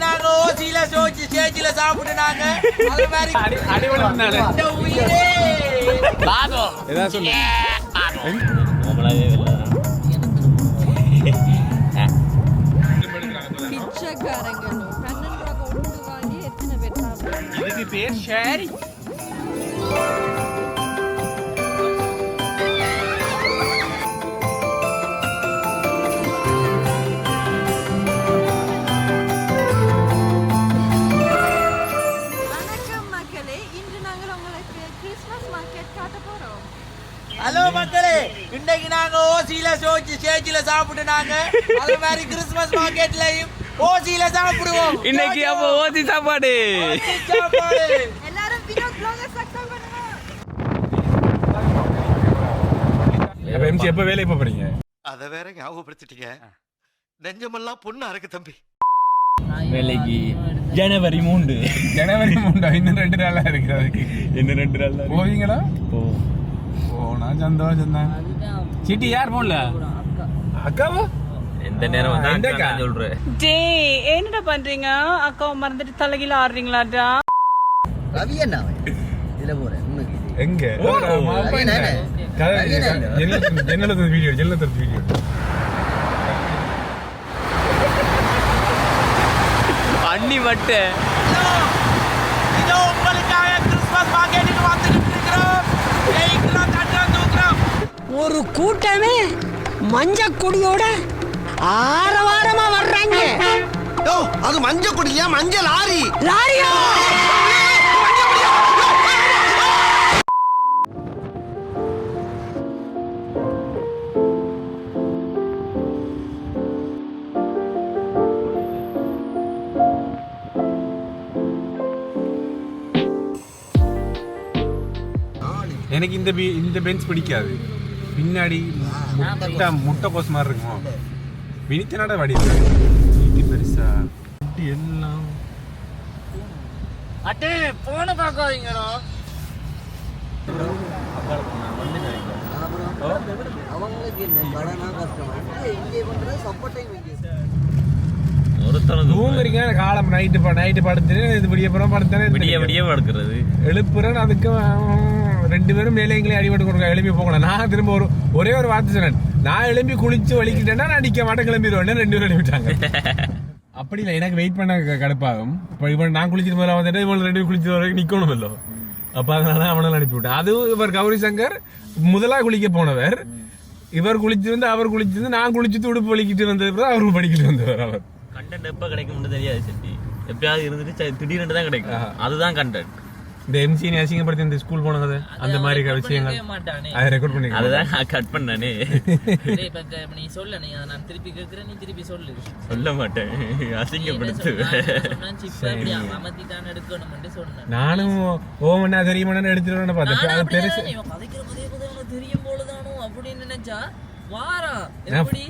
நாங்க ஓசியில சோச்சு சேச்சில சாப்பிட்டு நாங்க அது மாதிரி அடிவள வந்தானே உயிரே பாதோ ஏதா சொல்லு நம்மளாவே இல்ல பிச்சைக்காரங்க 12 ரூபாய் கொண்டு வாங்கி எத்தனை பேர் சாப்பிடுறாங்க இதுக்கு பேர் ஷேரி ஹலோ மக்களே, இன்னைக்கு நாங்க ஓசியில சோச்சு சேச்சில சாப்பிட்டு நாங்க அது மாதிரி கிறிஸ்துமஸ் மார்க்கெட்லயும் ஓசியில சாப்பிடுவோம். இன்னைக்கு அப்ப ஓசி சாப்பாடு எல்லாரும் வினோத் ப்ளாகர் சப்ஸ்கிரைப் பண்ணுங்க. அப்ப எம்சி எப்ப வேலைக்கு போறீங்க? அத வேற ஞாபகப்படுத்திட்டீங்க. நெஞ்சமெல்லாம் பொண்ணா இருக்கு தம்பி. வேலைக்கு ஜனவரி 3 இன்னும் 2 நாளா இருக்கு. அதுக்கு இன்னும் 2 நாள் போவீங்களா? போ போனா சந்தோஷம் தான். சிட்டி யார் போடல? அக்காவா? எந்த நேரம் வந்தா அக்கா நான் சொல்றேன். டேய் என்னடா பண்றீங்க? அக்காவை மறந்துட்டு தலைகீழ ஆடுறீங்களாடா? ரவி என்ன இதுல போறேன் உனக்கு எங்க? ஜன்னல வீடியோ அண்ணி வட்ட இதோ உங்களுக்காக கிறிஸ்துமஸ் மார்க்கெட்டுக்கு வந்துட்டு இருக்கிறோம். ஜெயிக்கிறோம், தட்டுறோம், தூக்குறோம். ஒரு கூட்டமே மஞ்ச கொடியோட ஆரவாரமா வர்றாங்க. அது மஞ்ச கொடியா மஞ்சள் லாரி லாரியா? எனக்கு இந்த பெஞ்ச் பிடிக்காது. பின்னாடி முட்டை கோஸ் மாதிரி இருக்குமோ. வினித்தனோட வடி நீட்டி பெருசா எல்லாம் அட்டே போன பார்க்காதீங்கடா. அவங்களுக்கு என்ன கடனா கஷ்டம் இங்கே பண்றது சப்போர்ட்டையும் ஒருத்தன தூங்குறீங்க காலம் நைட்டு படுத்துட்டு இது விடிய புறம் படுத்தானே விடிய படுக்கிறது எழுப்புறேன். அதுக்கு 2 பேரும் மேலே எங்களே அடிபட்டு கொடுக்க எழுப்பி போகணும். நான் திரும்ப ஒரே ஒரு வார்த்தை சொன்னேன். நான் எழுப்பி குளிச்சு வலிக்கிட்டேன்னா நான் நிக்க மாட்டேன், கிளம்பிடுவேன். 2 பேரும் எழுப்பிட்டாங்க. அப்படி இல்லை, எனக்கு வெயிட் பண்ண கடுப்பாகும். இப்போ இவன் நான் குளிச்சிட்டு போல வந்துட்டு இவன் 2 பேரும் குளிச்சு வரைக்கும் நிக்கணும் இல்லை. அப்ப அதனால அவனை அனுப்பிவிட்டேன். அதுவும் இவர் கௌரி சங்கர் முதலா குளிக்க போனவர். இவர் குளிச்சிருந்து அவர் குளிச்சிருந்து நான் குளிச்சுட்டு உடுப்பு வலிக்கிட்டு வந்தது அவரும் படிக்கிட்டு வந்தவர். அவர் கண்டென்ட் எப்ப கிடைக்கும்னு தெரியாது. சரி எப்பயாவது இருந்துட்டு திடீர்னு தான் கிடைக்கும். அதுதான் கண்டென்ட். இந்த எம்சி அசிங்கப்படுத்தி இந்த ஸ்கூல் போனது அந்த மாதிரி விஷயங்கள் அதை ரெக்கார்ட் பண்ணி அதுதான் கட் பண்ணானே. நீ சொல்ல நான் திருப்பி கேட்கிறேன், நீ திருப்பி சொல்லு. சொல்ல மாட்டேன், அசிங்கப்படுத்து. நானும் ஓமண்ணா தெரியுமான்னு எடுத்துட்டு பார்த்தேன். பெருசு தெரியும் போலதானோ அப்படின்னு நினைச்சா வாரா எப்படி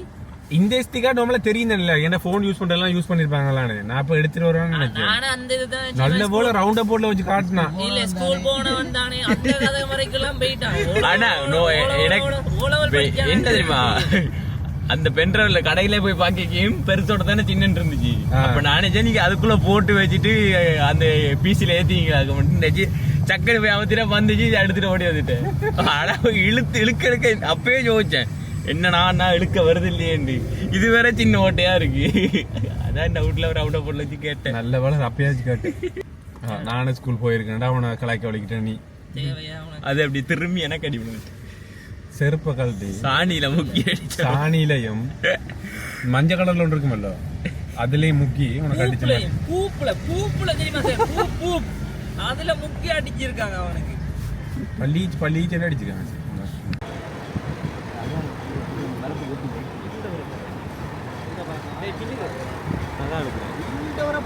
இந்த ஸ்டிக்கா நம்மள தெரியும் இல்ல, ஏன்னா போன் யூஸ் பண்றதெல்லாம் யூஸ் பண்ணிருப்பாங்களான்னு நான் இப்ப எடுத்துட்டு வரேன்னு நினைச்சேன். நானே அந்த இதுதான் நல்ல போல ரவுண்ட் போர்ட்ல வச்சு காட்டினா இல்ல ஸ்கூல் போனவன் தானே அந்த கதை வரைக்கும் போயிட்டான். ஆனா எனக்கு என்ன தெரியுமா, அந்த பென்ட்ரைவ்ல கடையில போய் பாக்கியும் பெருசோட தானே சின்னன்னு இருந்துச்சு. அப்ப நானே நீங்க அதுக்குள்ள போட்டு வச்சுட்டு அந்த பிசில ஏத்திங்க அதுக்கு மட்டும் சக்கரை போய் அவத்திர வந்துச்சு எடுத்துட்டு ஓடி வந்துட்டேன். ஆனா இழுக்க அப்பவே யோசிச்சேன், என்னன்னா நான் இழுக்க வருது இல்லையேண்டு. இது வேற சின்ன ஓட்டையா இருக்கு. அதான் டவுட்ல ஒரு அவுட்ட போட்ல வச்சு கேட்டேன். நல்ல வேலை அப்பயாச்சு கேட்டு நானும் ஸ்கூல் போயிருக்கேன்டா அவனை கலாய்க்க வலிக்கிட்டேன். நீ அது அப்படி திரும்பி எனக்கு அடி பண்ணுச்சு. செருப்ப கழட்டி சாணியில முக்கி சாணியிலையும் மஞ்சள் கலர்ல ஒன்று இருக்குமல்ல அதுலயும் முக்கி உனக்கு அடிச்சு பூப்புல தெரியுமா அதுல முக்கி அடிச்சிருக்காங்க அவனுக்கு. பள்ளீச்சு அடிச்சிருக்காங்க.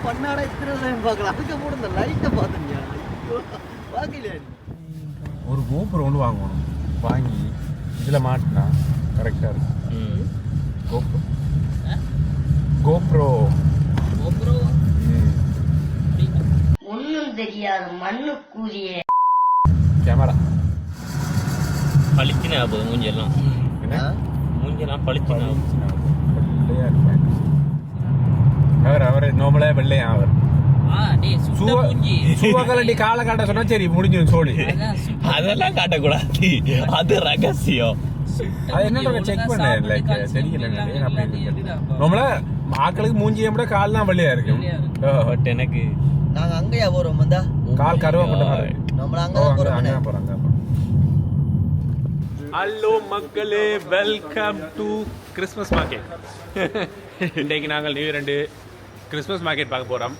பண்ணாடா இத்தனை பார்க்கலாம். அதுக்கு போட இந்த லைட்டை பார்த்துங்க பார்க்கலையா? ஒரு கோபுரம் ஒன்று வாங்கணும். வாங்கி இதுல மாட்டினா கரெக்டா இருக்கும். கோப்ரோ ஒன்னும் தெரியாது மண்ணு கூறிய கேமரா பளிச்சுனா போதும். மூஞ்செல்லாம் பளிச்சுனா அவர் நோமலே வெள்ளையா அவர் டேய் சுத்த மூஞ்சி சூவகலண்டி காலை காட்ட சொன்னா சரி முடிஞ்சிடும் சோழி. அதெல்லாம் காட்டக்கூடாது, அது ரகசியம். அது என்ன செக் பண்ண லைக் தெரியல நம்மள ஆக்களுக்கு மூஞ்சியை விட கால் தான் வெள்ளையா இருக்கு. பட் எனக்கு நாங்க அங்கயா போறோம் வந்தா கால் கருவா போட்டு நம்மள அங்க போறாங்க. ஹலோ மக்களே, வெல்கம் டு கிறிஸ்மஸ் மார்க்கெட். இன்றைக்கு நாங்கள் நியூ 2 கிறிஸ்மஸ் மார்க்கெட் பார்க்க போகிறோம்.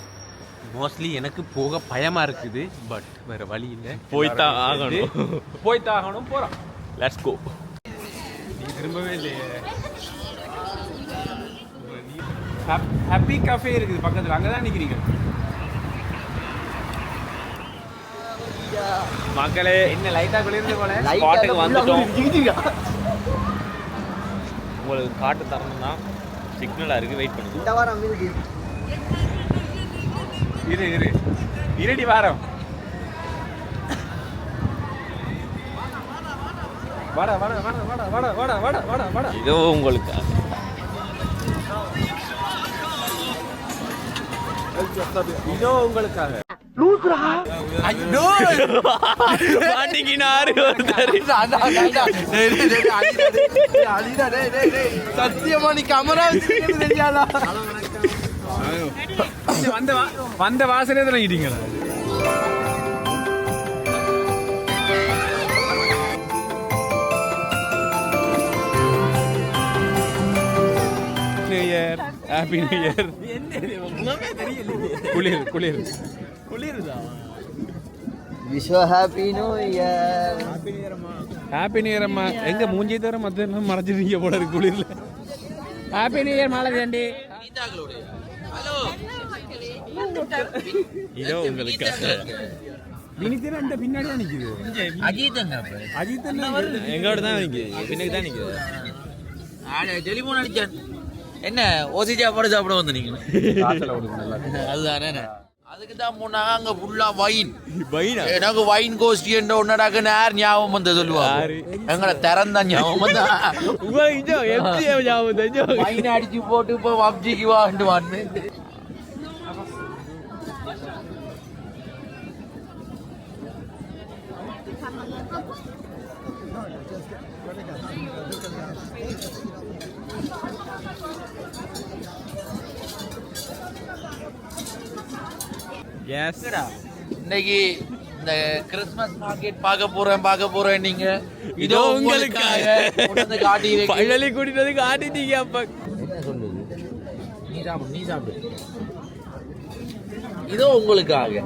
மோஸ்ட்லி எனக்கு போக பயமாக இருக்குது, பட் வேறு வழி இல்லை, போய்த்தான் ஆகணும். போகிறோம். Let's go. நீங்கள் திரும்பவே இல்லையே. ஹாப்பி கஃபே இருக்குது பக்கத்தில், அங்கே தான் நிற்கிறீங்க மக்களே. இன்னும் லைட்டாக குளிர்ந்து போல ஸ்பாட்டுக்கு வந்துட்டோம். உங்களுக்கு காட்டு தரணும் தான், சிக்னலாக இருக்குது, வெயிட் பண்ணுங்க. இந்த வாரம் மீதி இருடி வாரம் வாடா. இதோ உங்களுக்கு உங்களுக்காக சத்தியமா நீ கமரா தெரியாதா? வந்த வாசலே தொடங்கிட்டீங்களா? Happy new year. குளிருதா? Vishwa happy new year. Happy new year அம்மா. எங்க மூஞ்சி தர மத்த மறைச்சிருக்கீங்க போல இருக்கு குளிர்ல. ஹாப்பி நியூ இயர் மாலை வேண்டி. இதோ உங்களுக்கு வினிதேன அந்த பின்னாடியே நிக்குது. அஜித் எங்களோட தான் நிக்குது, பின்னுக்கு தான் நிக்குது. டெலிபோன் அடிச்சான். என்ன ஓசி சாப்பிட வந்து நீங்க? அதுதானே, அதுக்கு தான் போனாங்க. அங்க ஃபுல்லா வைன். எனக்கு வைன் கோஷ்டி என்ற ஒன்னடாக்க நேர் ஞாபகம் வந்து சொல்லுவாங்க. எங்களை திறந்த ஞாபகம் வந்து வைன் அடிச்சு போட்டு இப்போ பப்ஜிக்கு வாண்டு வான்னு. இன்னைக்கு இந்த கிறிஸ்மஸ் மார்க்கெட் பார்க்க போறேன் நீங்க. இதோ உங்களுக்காக பழனி கூட்டிட்டு காட்டிட்டீங்க. அப்ப என்ன சொல்லுது? நீ சாப்பிடு. இதோ உங்களுக்காக.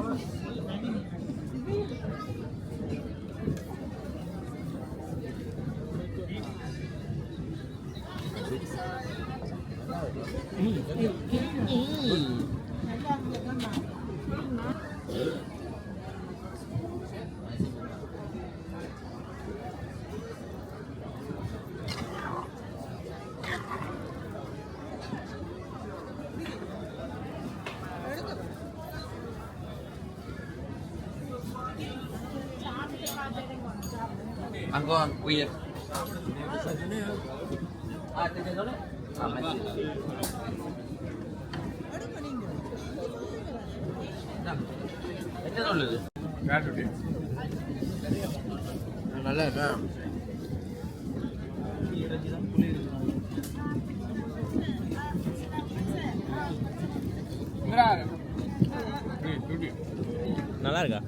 அங்க உயிர் என்ன சொல்லுது? நல்லா இருக்கா? நல்லா இருக்கா?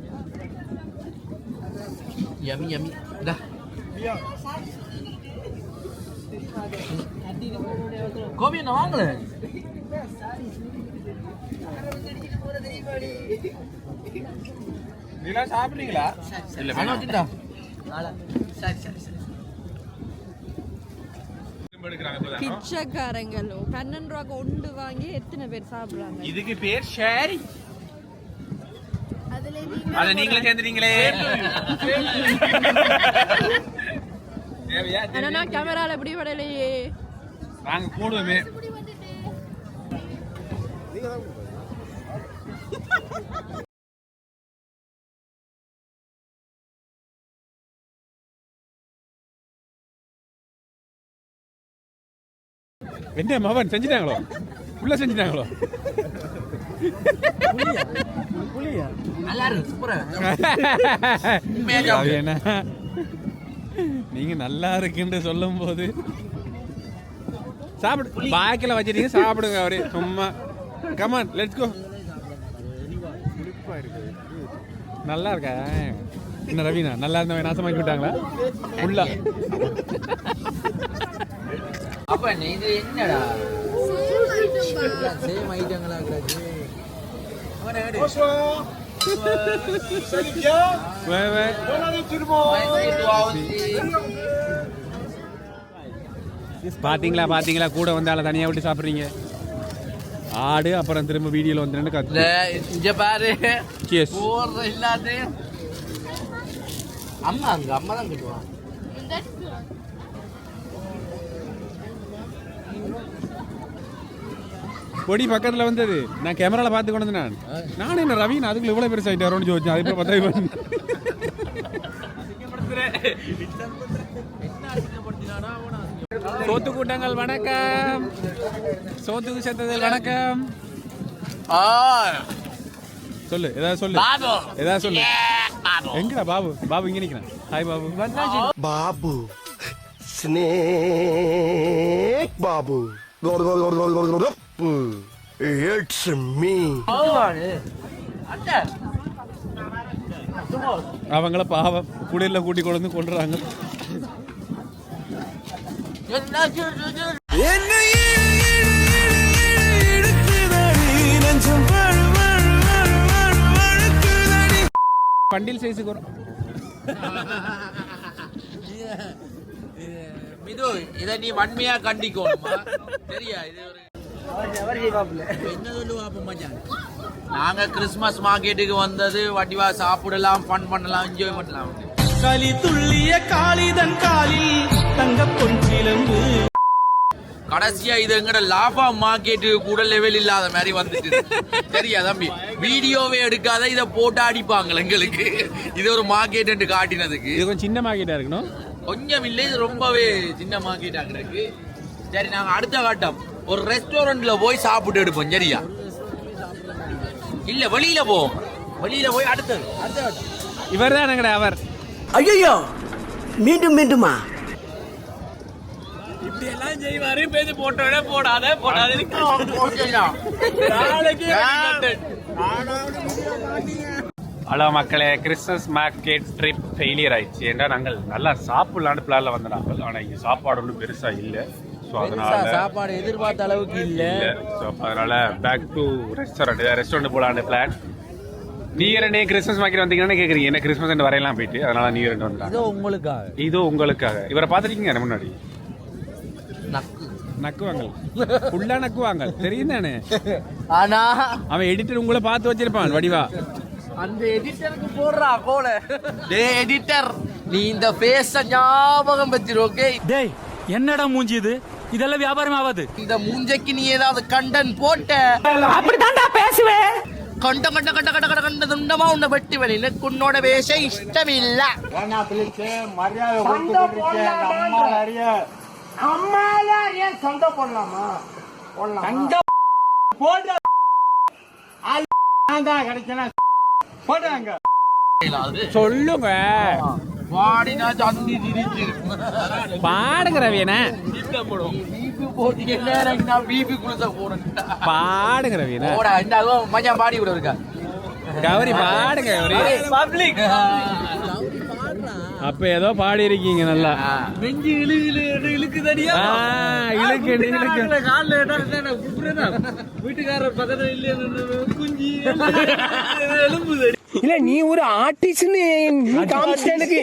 யம்மி டா. கோபி என்ன வாங்கல? நீலா சாப்பிடுறீங்களா? இல்ல வச்சுட்டா. பிச்சைக்காரங்களும் 12 ரூபாய்க்கு ஒன்று வாங்கி எத்தனை பேர் சாப்பிடுறாங்க? இதுக்கு பேர் ஷேரி. அத நீங்களே சேர்ந்துட்டீங்களே. ஆனா கேமரால எப்படி படலையே. நாங்க போடுவோமே. என்ன மவன் செஞ்சுட்டாங்களோ? உள்ள செஞ்சுட்டாங்களோ? நல்லா இருக்கு சூப்பரா என்ன நீங்க நல்லா இருக்குன்னு சொல்லும் போது சாப்பிடு, பாக்கில வச்சிருக்கீங்க, சாப்பிடுங்க. அவரு சும்மா கமான் லெட்ஸ் கோ. நல்லா இருக்கா என்ன ரவீனா? நல்லா இருந்தவன் நாசமாக்கி விட்டாங்களா? உள்ள அப்ப இது என்னடா சேம் ஐட்டங்களா கிடக்கு. பாத்தீங்களா பாத்தீங்களா, கூட வந்தால தனியா விட்டு சாப்பிடுறீங்க. ஆடு அப்புறம் திரும்ப வீடியோல வந்து கத்து. இங்க பாரு Cheers. போற இல்லாதே அம்மா அங்க அம்மா தான் கட்டுவான். பொடி பக்கத்துல வந்தது, நான் கேமரால பார்த்து கொண்டு வந்தேன். நானும் என்ன ரவி அதுக்குள்ள இவ்வளவு பெருசாயிட்டாரோன்னு யோசிச்சேன். அது இப்போ பார்த்தா சோத்து கூட்டங்கள் வணக்கம், சோத்துக்கு சேர்த்தது வணக்கம். சொல்லு ஏதாவது சொல்லு, ஏதாவது சொல்லு. எங்கடா பாபு? பாபு இங்க நிக்கிறான். Hi Babu. Babu snake Babu it's me. அவங்கள பாவம் குடியில கூட்டி கொண்டு வந்து கொண்டுறாங்க. பண்டில் சைஸு மிது இத நீ வன்மையா கண்டிக்கணுமா? சரியா? இது ஒரு என்ன சொல்லுவாப்ப மச்சான், நாங்க கிறிஸ்மஸ் மார்க்கெட்டுக்கு வந்தது வடிவா சாப்பிடலாம், ஃபன் பண்ணலாம், என்ஜாய் பண்ணலாம். களி துள்ளிய காளிதன் காலில் தங்க பொன்சிலம்பு. கடைசியா இது எங்கட லாபா மார்க்கெட்டு கூட லெவல் இல்லாத மாதிரி வந்துட்டு. சரியா தம்பி? வீடியோவே எடுக்காத இதை போட்டு அடிப்பாங்க எங்களுக்கு. இது ஒரு மார்க்கெட் காட்டினதுக்கு. இது கொஞ்சம் சின்ன மார்க்கெட்டா இருக்கணும். கொஞ்சம் இல்லை, இது ரொம்பவே சின்ன மார்க்கெட்டா கிடக்கு. சரி, நாங்க அடுத்த கட்டம் ஒரு ரெஸ்டாரண்ட்ல போய் சாப்பிட்டு எடுப்போம். சரியா? இல்ல வெளியில போவோம், வெளியில போய் அடுத்தது கட்டம். இவர் தான் எங்கட அவர். ஐயோ மீண்டும் மீண்டுமா? இப்படி எல்லாம் செய்வாரு. பேசி போட்டோட போடாத ஹலோ மக்களே, கிறிஸ்மஸ் மார்க்கெட் ட்ரிப் ஃபெயிலியர் ஆயிடுச்சு. ஏன்னா நாங்கள் நல்லா சாப்பிடலான்னு பிளான்ல வந்தாங்க. ஆனால் இங்கே சாப்பாடு ஒன்றும் பெருசா இல்லை. ஸோ அதனால சாப்பாடு எதிர்பார்த்த அளவுக்கு இல்லை. ஸோ அதனால பேக் டு ரெஸ்டாரண்ட் போலான்னு பிளான். நியூ இயர் அன்னைக்கு கிறிஸ்மஸ் மார்க்கெட் வந்தீங்கன்னா கேட்குறீங்க என்ன கிறிஸ்மஸ் வரையலாம் போயிட்டு. அதனால நியூ இயர் வந்தாங்க. இதோ உங்களுக்காக. இவரை பார்த்துருக்கீங்க முன்னாடி? நக்குவாங்க, ஃபுல்லா நக்குவாங்க, தெரியும் தானே? ஆனா அவன் எடிட்டர் உங்களை பார்த்து வச்சிருப்பான் வடிவா. அந்த எடிட்டருக்கு போடுறா போல. டேய் எடிட்டர், நீ இந்த பேஸ ஞாபகம் வச்சிரு. ஓகே டேய் என்னடா மூஞ்சி இது? இதெல்லாம் வியாபாரம் ஆகாது. இந்த மூஞ்சைக்கு நீ ஏதாவது கண்டன் போட்ட அப்படித்தான்டா பேசுவேன். கண்டமா உன்னை வெட்டி வழி. எனக்கு உன்னோட வேஷ இஷ்டம் இல்ல. சொல்லுங்க, பாடினா சந்தி திரிச்சு பாடுங்க ரவியன. பிபி குளிச்ச போறேன். பாடுங்க ரவியன. மச்சான் பாடி கூட இருக்கா கௌரி, பாடுங்க கௌரி. பப்ளிக் அப்ப ஏதோ பாடி இருக்கீங்க நல்லா. நெஞ்சு இழுக்கு தடியா இழுக்கு வீட்டுக்காரர் பக்கத்துல இல்ல குஞ்சி எலும்பு. இல்ல நீ ஒரு ஆர்டிஸ்ட்னு காமிச்சிட்டே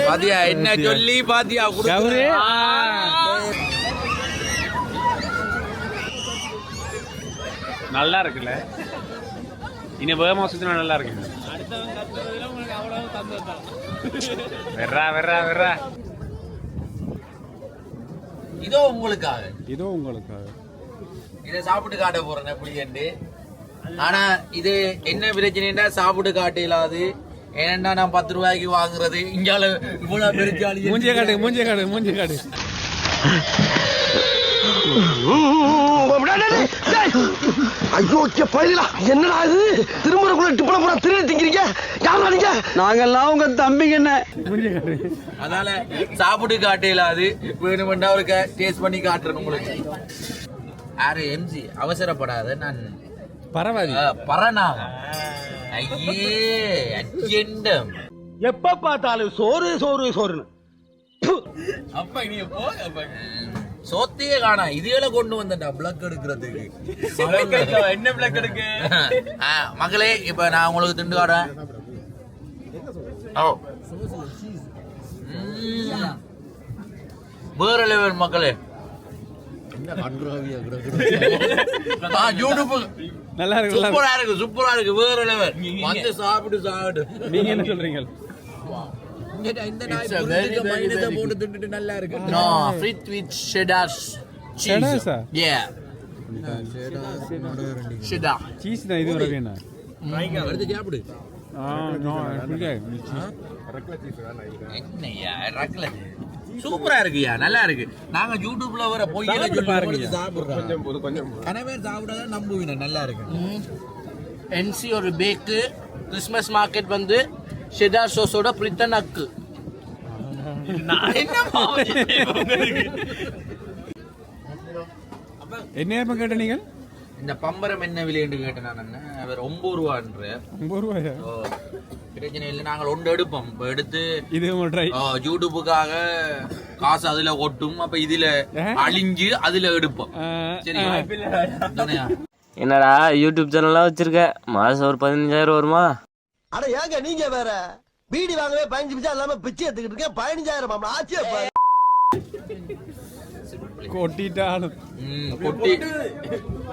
பாத்தியா என்ன சொல்லி பாத்தியா கௌரி. நல்லா இருக்குல்ல? இனி வேகமா சுத்தினா நல்லா இருக்கு. வெர்ரா வெர்ரா வெர்ரா. இதோ உங்களுக்காக, இதோ உங்களுக்காக இதை சாப்பிட்டு காட்ட போறேன் புளியண்டு. ஆனா இது என்ன பிரச்சனைன்னா சாப்பிட்டு காட்ட இல்லாது. ஏன்னா நான் 10 ரூபாய்க்கு வாங்குறது இங்கால இவ்வளவு பெருச்சாலி. மூஞ்சிய காடு, மூஞ்சிய காடு, மூஞ்சிய காடு. ஐயோ பயிலா என்னடா இது திருமுறைக்குள்ள டிப்பன பூரா திருடி திங்கிறீங்க யாரா நீங்க நாங்கெல்லாம் உங்க தம்பிங்க என்ன அதனால சாப்பிட்டு காட்டையில அது வேணுமெண்டா ஒரு டேஸ்ட் பண்ணி காட்டுறேன் உங்களுக்கு. யாரு எம்ஜி அவசரப்படாத, நான் பரவாயில்ல பரநாகம். ஐயே அஜெண்டம் எப்ப பார்த்தாலும் சோறு சோறு சோறுன்னு. அப்ப நீ போக சோத்தையே காணா இதுல கொண்டு வந்தா பிளக் எடுக்கிறதுக்கு. என்ன பிளக் எடுக்கு மகளே, இப்ப நான் உங்களுக்கு திண்டு காட்டுறேன். வேற லெவல் மக்களே. யூடியூப் நல்லா இருக்கு சூப்பரா இருக்கு, சூப்பரா இருக்கு, வேற லெவல். வந்து சாப்பிட்டு நீங்க என்ன சொல்றீங்க? இந்த நாய் புரிஞ்சுக்க மைனஸை போட்டு தின்னுட்டு நல்லா இருக்கு. No, frites with cheddar cheese. Cheddars ஆ? Yeah. Cheddar. சீஸ் தான் இது வரவேனா? எடுத்து சாப்பிடு. நோ பிடிக்காது. என்னையா ரக்ல சூப்பரா இருக்குயா, நல்லா இருக்கு. நாங்க யூடியூப்ல வர போய் பாருங்க சாப்பிடுறோம். கொஞ்சம் கனவே சாப்பிடாத நம்புவீங்க, நல்லா இருக்கு. என்சி ஒரு பேக்கு கிறிஸ்மஸ் மார்க்கெட் வந்து ஷெடார் சோஸோட பிரிட்டன் அக்கு. என்ன ஏப்ப கேட்ட நீங்க? இந்த பம்பரம் என்ன விலைன்னு கேட்டேன் நான். அவர் 9 ரூபான்ற. 9 ரூபாயா? பிரச்சனை இல்லை, நாங்கள் ஒன்று எடுப்போம். இப்போ எடுத்து இது ட்ரை யூடியூபுக்காக காசு அதுல ஒட்டும், அப்ப இதுல அழிஞ்சு அதுல எடுப்போம். சரி என்னடா யூடியூப் சேனல்லாம் வச்சிருக்க, மாசம் ஒரு 15,000 வருமா? அட ஏங்க நீங்க வேற பீடி வாங்கவே 15 நிமிஷம் இல்லாம பிச்சை எடுத்துக்கிட்டு இருக்கேன். 15,000 ஆச்சே. கொட்டிட்டாலும் கொட்டி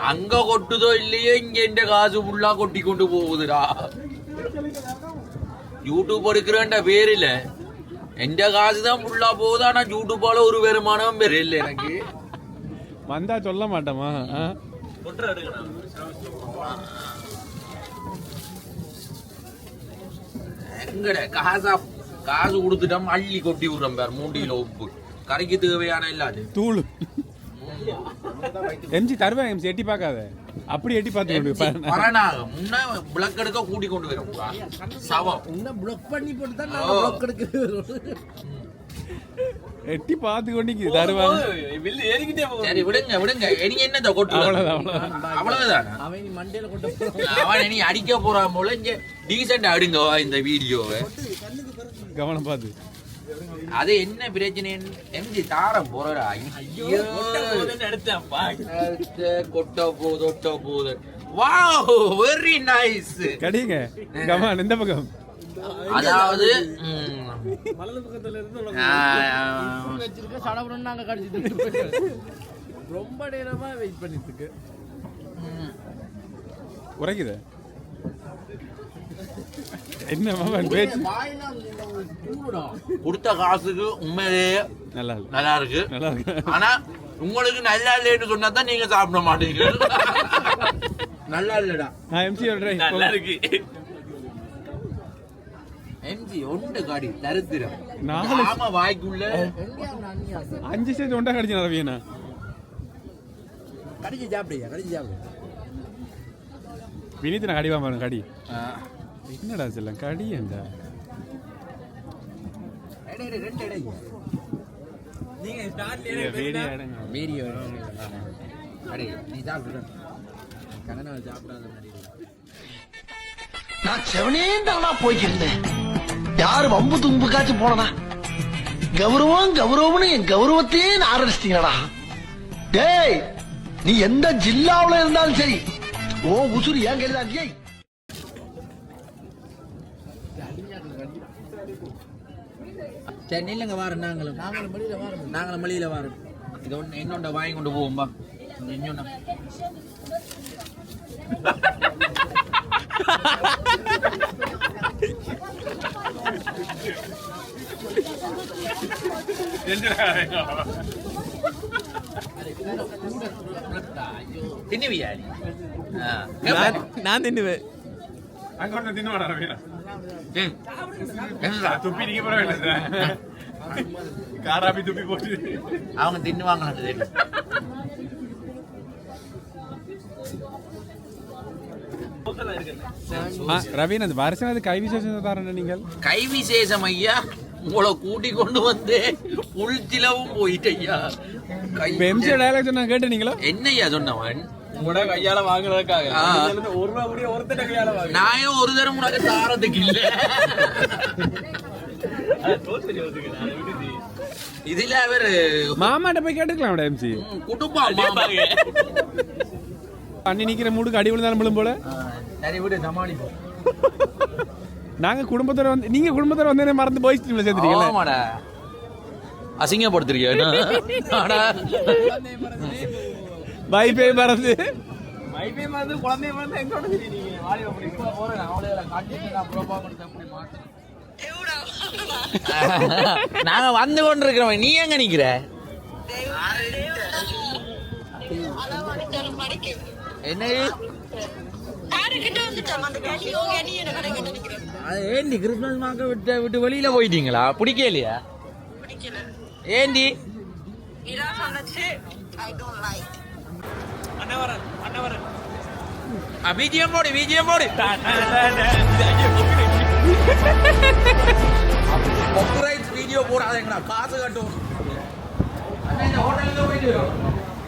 அங்க கொட்டுதோ இல்லையே, இங்க இந்த காசு ஃபுல்லா கொட்டி கொண்டு போகுதுடா. யூடியூப் எடுக்கிறேன்ற பேரில எந்த காசு தான் ஃபுல்லா போகுது. ஆனா யூடியூப்பால ஒரு வருமானம் பேர் இல்லை எனக்கு. வந்தா சொல்ல மாட்டோமா? எங்கட காசு கொடுத்துட்டோம், அள்ளி கொட்டி விடுறோம் பேர். 3 கிலோ உப்பு கறிக்கு தேவையான இல்லாது தூள் எம்ஜி தருவேன். எம்ஜி எட்டி பார்க்காத, அப்படி எட்டி பார்த்து பரநாகம் முன்ன பிளக் எடுக்க கூட்டி கொண்டு வரும். சவம் இன்னும் பிளாக் பண்ணி போட்டு தான் நான் பிளாக் எடுக்கிறது. எட்டி பார்த்து கொண்டு தருவாங்க. சரி விடுங்க விடுங்க, இனி என்னத்த கொட்டு? அவ்வளவுதான். அவன் மண்டையில கொண்டு அவன் இனி அடிக்க போறான் போல. இங்க டீசென்ட் அடுங்க இந்த வீடியோவை கவனம் பார்த்து. அது என்ன பிரச்சனை? எம்ஜி தாரம் போறா. கொட்ட போது. Wow, very nice. கடிங்க கவனம் இந்த பக்கம். அதாவது வச்சிருக்க சடபுடன் நாங்க கடிச்சிட்டு ரொம்ப நேரமா வெயிட் பண்ணிட்டு இருக்கு. உரைக்குது என்ன மாமன் பேச்சு? கொடுத்த காசுக்கு உண்மையிலேயே நல்லா இருக்கு. ஆனா உங்களுக்கு நல்லா இல்லைன்னு சொன்னா தான் நீங்க சாப்பிட மாட்டீங்க. நல்லா இல்லடா. எம்ஜி நல்லா இருக்கு. எம்ஜி ஒன்று காடி தருத்திரம். 4 வாய்க்குள்ள 5 ஸ்டேஜ் ஒண்டா கடிச்சு ரவியனா கடிச்சு சாப்பிடுங்க, கடிச்சு சாப்பிடுங்க. வினித் நான் கடிவா பாருங்க. கடி என்னடா செல்லம் கடி ஏண்டா? நீங்க வீடியோ நீ சாப்பிடு. கனநாள் சாப்பிடாத மாதிரி நான் செவனேந்தானா போய்க்கிருந்தேன். யாரு வம்பு தும்புக்காச்சும் போனனா? கௌரவம் கௌரவம்னு என் கௌரவத்தையே ஆரம்பிச்சிட்டீங்களா? டேய், நீ எந்த ஜில்லாவுல இருந்தாலும் சரி, ஓ உசுறு ஏன் கையில்தான். ஜெய் சென்னையிலங்க வாரம். நாங்களும் மளியில வாரம். இது ஒன்று என்னொண்ட வாங்கி கொண்டு போவோம்பா. இன்னொன்னா தின்னுவியா? நான் தின்னுவேன். அங்க தின்னுவாடா ரவியனா? துப்பி நீங்க போற வேண்டாம். காராபி துப்பி போட்டு அவங்க தின்னுவாங்க. ரவீன் அந்த வருஷம் அது கை விசேஷம் தாரண்ட நீங்கள் கை விசேஷம் ஐயா உங்களை கூட்டி கொண்டு வந்து உள்திலவும் போயிட்டு ஐயா எம்ஜிஆர் டயலாக் சொன்னா கேட்டீங்களா என்னையா சொன்னவன் உங்களோட கையால வாங்குறதுக்காக ஒரு ரூபா முடிய ஒருத்தட கையால வாங்க நான் ஒரு தரம் உனக்கு தாரதுக்கு இல்ல இதுல அவரு மாமாட்ட போய் கேட்டுக்கலாம் எம்சி குடும்பம் அண்ணி நிக்கிற மூடுக்கு அடி விழுந்தாலும் விழும் போல சரி விடு சமாளிப்போம் நாங்க குடும்பத்தோட வந்து நீங்க குடும்பத்தோட வந்து மறந்து போய் சேர்த்துட்டீங்களா ஆமாடா அசிங்கப்படுத்துறீங்க வைஃபை மறந்து குழந்தைய மறந்து எங்கோட நாங்க வந்து கொண்டிருக்கிறோம் நீ எங்க நிக்கிற என்ன ஏண்டி கிறிஸ்துமஸ் மாக்க விட்டு வெளியில போயிட்டீங்களா பிடிக்கலையா ஏண்டி விஜயம் போடு விஜயம் போடு வீடியோ போடாதீங்களா காசு கட்டும்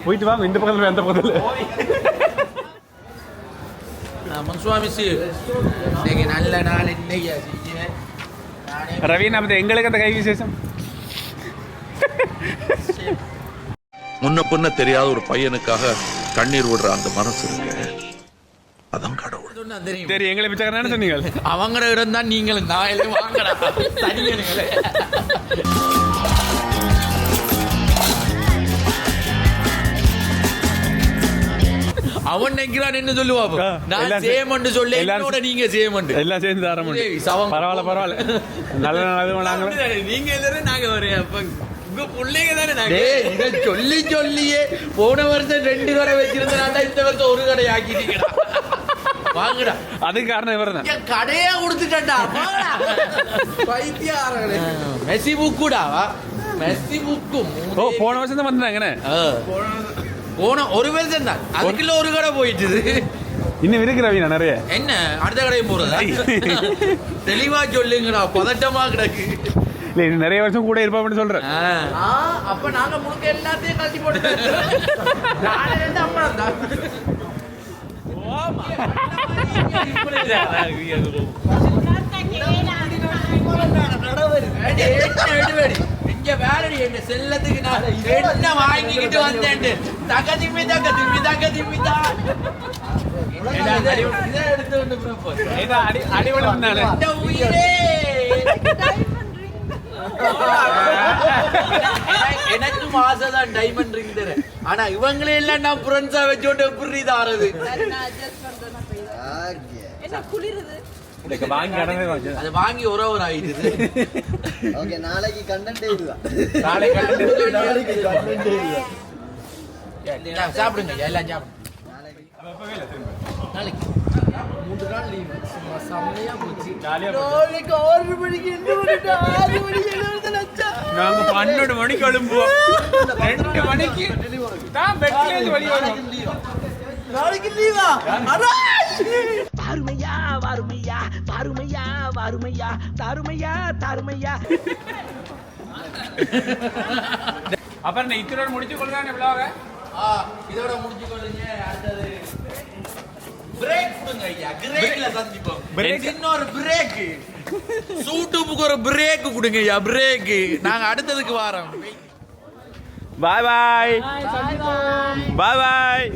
போயிட்டு வாங்க இந்த பக்கத்துல அந்த பக்கத்துல முன்சுவாமி இன்னைக்கு நல்ல நாள் இன்னைக்கு ரவீன் அப்ப எங்களுக்கு அந்த கை விசேஷம் முன்ன பின்ன தெரியாத ஒரு பையனுக்காக கண்ணீர் விடுற அந்த மனசு இருக்கு அதான் கடவுள் சரி எங்களை பிச்சைக்காரன்னு சொன்னீங்க அவங்கள இடம் தான் நீங்களும் நான் வாங்கடா தனியனுங்களே அவன் நினைக்கிறான் என்ன சொல்லுவா நான் சேமண்டு சொல்ல என்னோட நீங்க சேமண்டு எல்லாம் சேர்ந்து தரமுண்டு பரவாயில்ல பரவாயில்ல நல்ல நல்ல நாங்க நீங்க எல்லாரும் நாங்க ஒரு உங்க பிள்ளைங்க தானே நாங்க சொல்லி சொல்லியே போன வருஷம் 2 கடை வச்சிருந்தா இந்த வருஷம் ஒரு கடை ஆக்கிட்டீங்கடா வாங்கடா அதுக்கு காரணம் இவர் தான் கடையா கொடுத்துட்டா பைத்தியாரங்களே மெஸ்ஸி புக்குடாவா மெஸ்ஸி புக்கும் ஓ போன வருஷம் தான் வந்தாங்கண்ணே போன ஒரு வருஷம் தான் அதுக்குள்ள ஒரு கடை போயிட்டுது இன்னும் இருக்கு ரவீனா நிறைய என்ன அடுத்த கடையும் போறதா தெளிவா சொல்லுங்கடா பதட்டமா கிடக்கு இல்ல இன்னும் நிறைய வருஷம் கூட இருப்பான்னு சொல்றேன் அப்ப நாங்க முழுக்க எல்லாத்தையும் கட்டி போட்டு அம்மா தான் இங்க வேறடி என்ன செல்லத்துக்கு நான் என்ன வாங்கிக்கிட்டு வந்தேன் தக திம்மி தக திம்மி தக திம்மி தான் எனக்கு மாசதான் டைமண்ட் ரிங் தரேன் ஆனா இவங்களே எல்லாம் நான் புரன்ஸா வச்சோட்டு எப்படி தாரது அது வாங்கி ஒரு ஆயிடுது நாளைக்கு கண்டென்ட் சாப்பிடுங்க எல்லாம் சாப்பிடுங்க நாளைக்கு 3 நாள் லீவு செம்மையா போச்சு நாளைக்கு 6 மணிக்கு 6 மணிக்கு நாங்க 12 மணிக்கு எழும்புவோம் 2 மணிக்கு தான் பெட்ல இருந்து வெளிய வரோம் நாளைக்கு லீவா தாருமையா வாருமையா தாருமையா வாருமையா தாருமையா தாருமையா அப்புறம் இத்தோட முடிச்சு கொள்றானே விளாக இதோட முடிச்சு கொள்ளுங்க அடுத்தது பிரேக் கொடுங்க ஐயா பிரேக்ல சந்திப்போம் பிரேக் இன்னொரு பிரேக் சூட்டுக்கு ஒரு பிரேக் கொடுங்க ஐயா பிரேக் நாங்க அடுத்ததுக்கு வரோம் பாய் பாய் பாய் பாய்